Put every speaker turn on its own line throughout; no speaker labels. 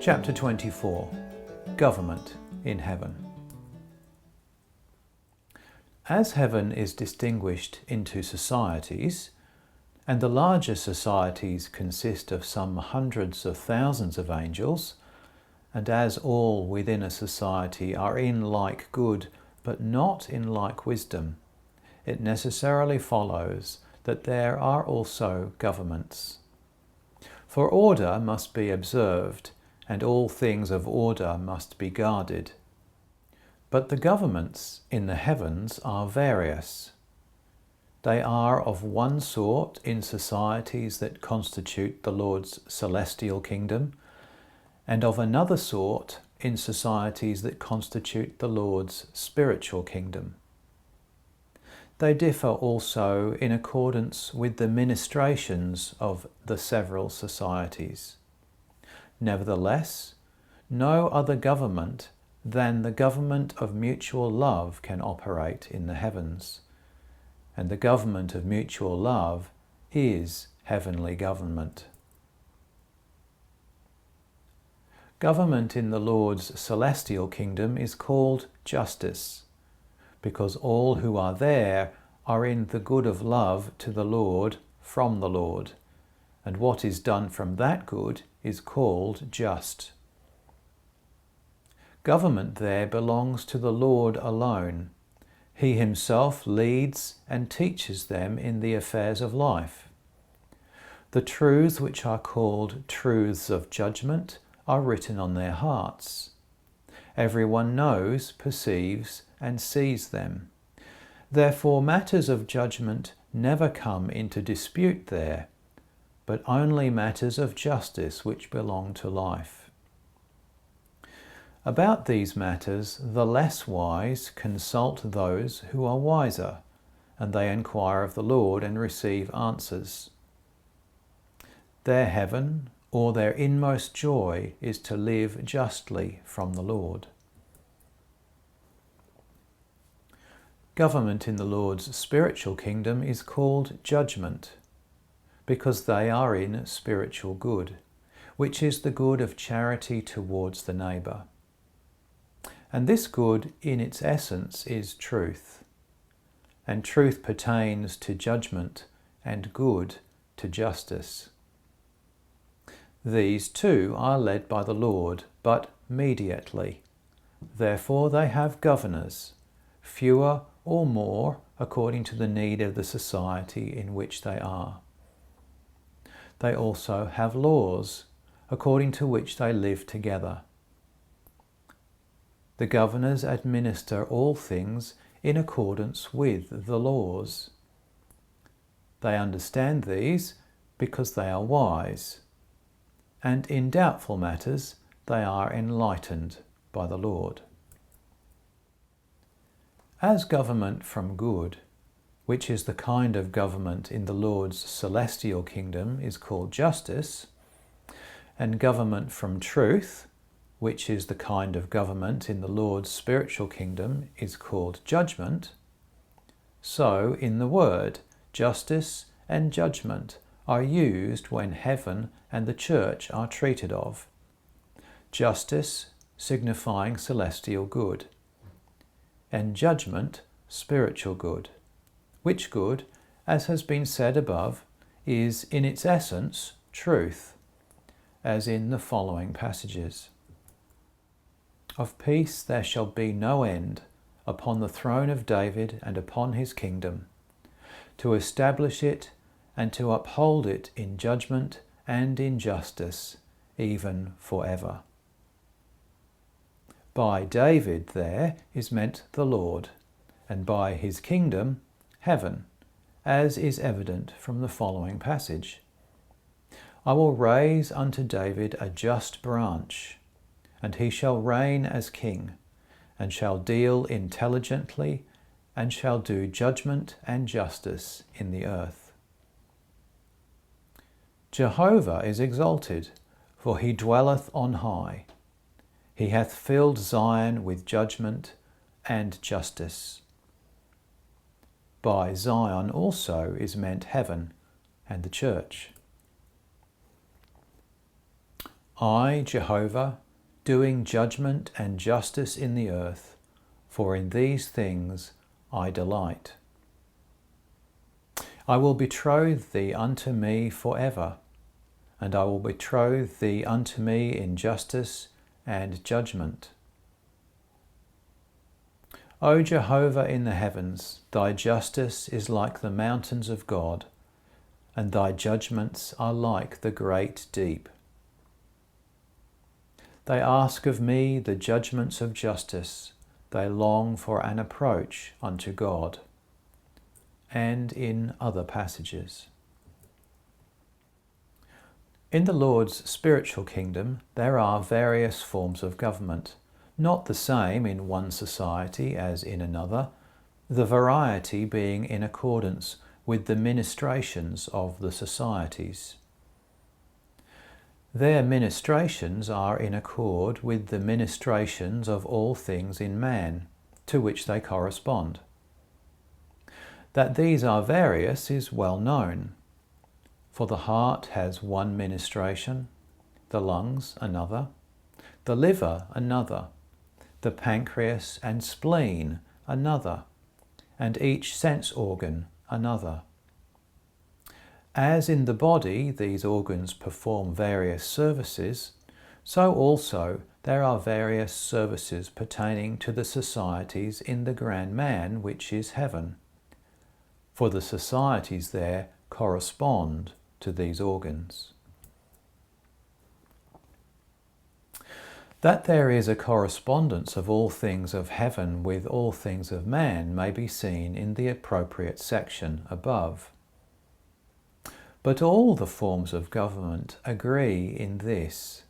Chapter 24. Government in Heaven. As heaven is distinguished into societies, and the larger societies consist of some hundreds of thousands of angels, and as all within a society are in like good but not in like wisdom, it necessarily follows that there are also governments. For order must be observed, and all things of order must be guarded. But the governments in the heavens are various. They are of one sort in societies that constitute the Lord's celestial kingdom, and of another sort in societies that constitute the Lord's spiritual kingdom. They differ also in accordance with the ministrations of the several societies. Nevertheless, no other government than the government of mutual love can operate in the heavens, and the government of mutual love is heavenly government. Government in the Lord's celestial kingdom is called justice, because all who are there are in the good of love to the Lord from the Lord, and what is done from that good is called just. Government there belongs to the Lord alone. He himself leads and teaches them in the affairs of life. The truths which are called truths of judgment are written on their hearts. Everyone knows, perceives, and sees them. Therefore, matters of judgment never come into dispute there, but only matters of justice which belong to life. About these matters, the less wise consult those who are wiser, and they inquire of the Lord and receive answers. Their heaven, or their inmost joy, is to live justly from the Lord. Government in the Lord's spiritual kingdom is called judgment, because they are in spiritual good, which is the good of charity towards the neighbour. And this good in its essence is truth, and truth pertains to judgment and good to justice. These too are led by the Lord, but mediately. Therefore they have governors, fewer or more according to the need of the society in which they are. They also have laws, according to which they live together. The governors administer all things in accordance with the laws. They understand these because they are wise, and in doubtful matters they are enlightened by the Lord. As government from good, which is the kind of government in the Lord's celestial kingdom, is called justice, and government from truth, which is the kind of government in the Lord's spiritual kingdom, is called judgment, so in the word, justice and judgment are used when heaven and the church are treated of. Justice signifying celestial good, and judgment spiritual good, which good, as has been said above, is in its essence truth, as in the following passages. Of peace there shall be no end upon the throne of David and upon his kingdom, to establish it and to uphold it in judgment and in justice, even forever. By David there is meant the Lord, and by his kingdom heaven, as is evident from the following passage. I will raise unto David a just branch, and he shall reign as king, and shall deal intelligently, and shall do judgment and justice in the earth. Jehovah is exalted, for he dwelleth on high. He hath filled Zion with judgment and justice. By Zion also is meant heaven and the church. I, Jehovah, doing judgment and justice in the earth, for in these things I delight. I will betroth thee unto me for ever, and I will betroth thee unto me in justice and judgment. O Jehovah in the heavens, thy justice is like the mountains of God, and thy judgments are like the great deep. They ask of me the judgments of justice, they long for an approach unto God. And in other passages. In the Lord's spiritual kingdom, there are various forms of government, not the same in one society as in another, the variety being in accordance with the ministrations of the societies. Their ministrations are in accord with the ministrations of all things in man, to which they correspond. That these are various is well known, for the heart has one ministration, the lungs another, the liver another, the pancreas and spleen another, and each sense organ another. As in the body these organs perform various services, so also there are various services pertaining to the societies in the grand man which is heaven, for the societies there correspond to these organs. That there is a correspondence of all things of heaven with all things of man may be seen in the appropriate section above. But all the forms of government agree in this,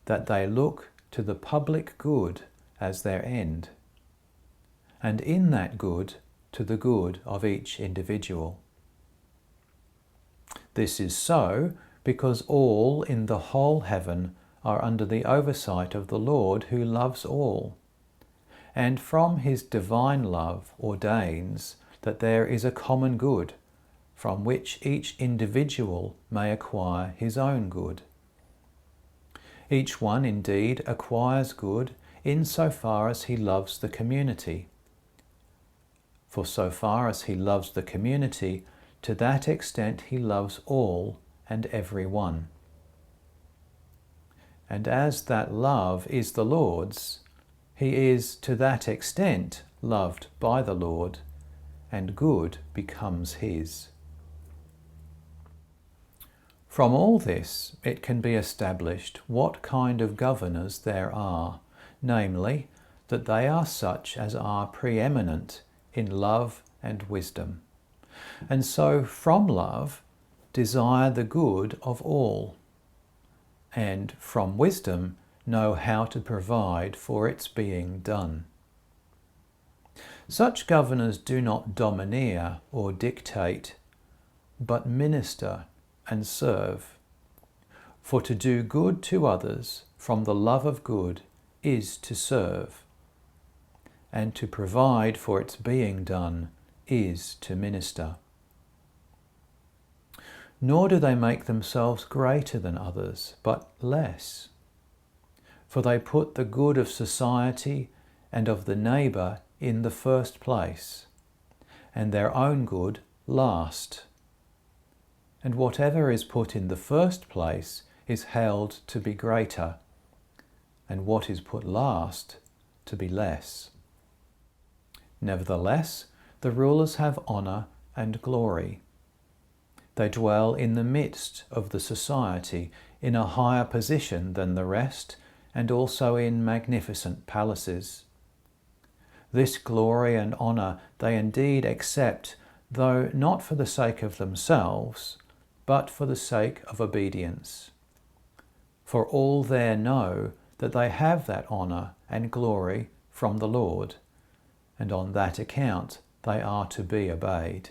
that they look to the public good as their end, and in that good to the good of each individual. This is so because all in the whole heaven are under the oversight of the Lord who loves all, and from his divine love ordains that there is a common good, from which each individual may acquire his own good. Each one indeed acquires good in so far as he loves the community. For so far as he loves the community, to that extent he loves all and every one. And as that love is the Lord's, he is to that extent loved by the Lord, and good becomes his. From all this it can be established what kind of governors there are, namely, that they are such as are preeminent in love and wisdom, and so from love desire the good of all, and from wisdom know how to provide for its being done. Such governors do not domineer or dictate, but minister and serve. For to do good to others from the love of good is to serve, and to provide for its being done is to minister. Nor do they make themselves greater than others, but less. For they put the good of society and of the neighbour in the first place, and their own good last. And whatever is put in the first place is held to be greater, and what is put last to be less. Nevertheless, the rulers have honour and glory. They dwell in the midst of the society in a higher position than the rest, and also in magnificent palaces. This glory and honour they indeed accept, though not for the sake of themselves, but for the sake of obedience. For all there know that they have that honour and glory from the Lord, and on that account they are to be obeyed.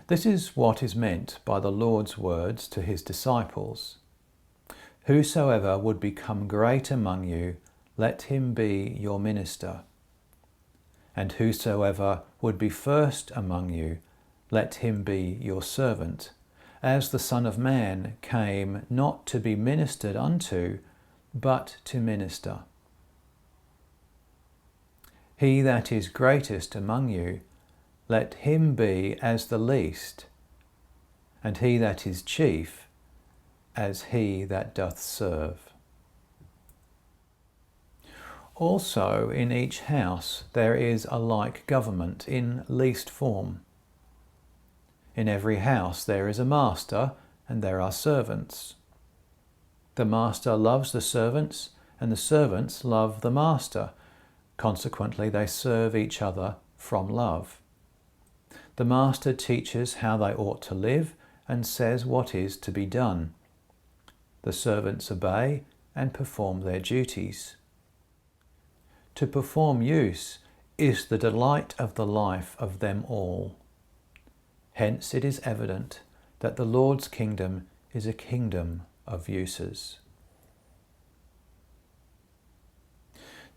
This is what is meant by the Lord's words to his disciples. Whosoever would become great among you, let him be your minister. And whosoever would be first among you, let him be your servant. as the Son of Man came not to be ministered unto, but to minister. He that is greatest among you, let him be as the least, and he that is chief, as he that doth serve. Also in each house there is a like government in least form. In every house there is a master, and there are servants. The master loves the servants, and the servants love the master. Consequently, they serve each other from love. The master teaches how they ought to live, and says what is to be done. The servants obey and perform their duties. To perform use is the delight of the life of them all. Hence it is evident that the Lord's kingdom is a kingdom of uses.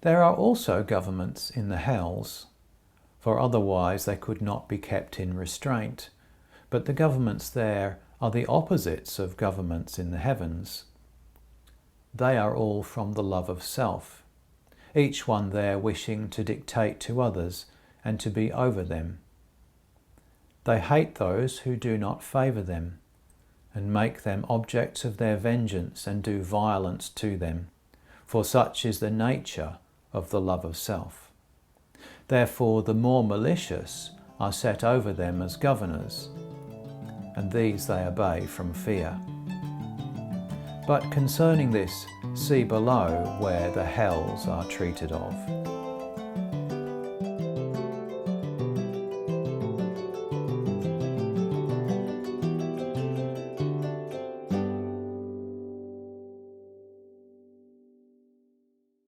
There are also governments in the hells, for otherwise they could not be kept in restraint. But the governments there are the opposites of governments in the heavens. They are all from the love of self, each one there wishing to dictate to others and to be over them. They hate those who do not favour them, and make them objects of their vengeance and do violence to them, for such is the nature of the love of self. Therefore the more malicious are set over them as governors, and these they obey from fear. But concerning this, see below where the hells are treated of.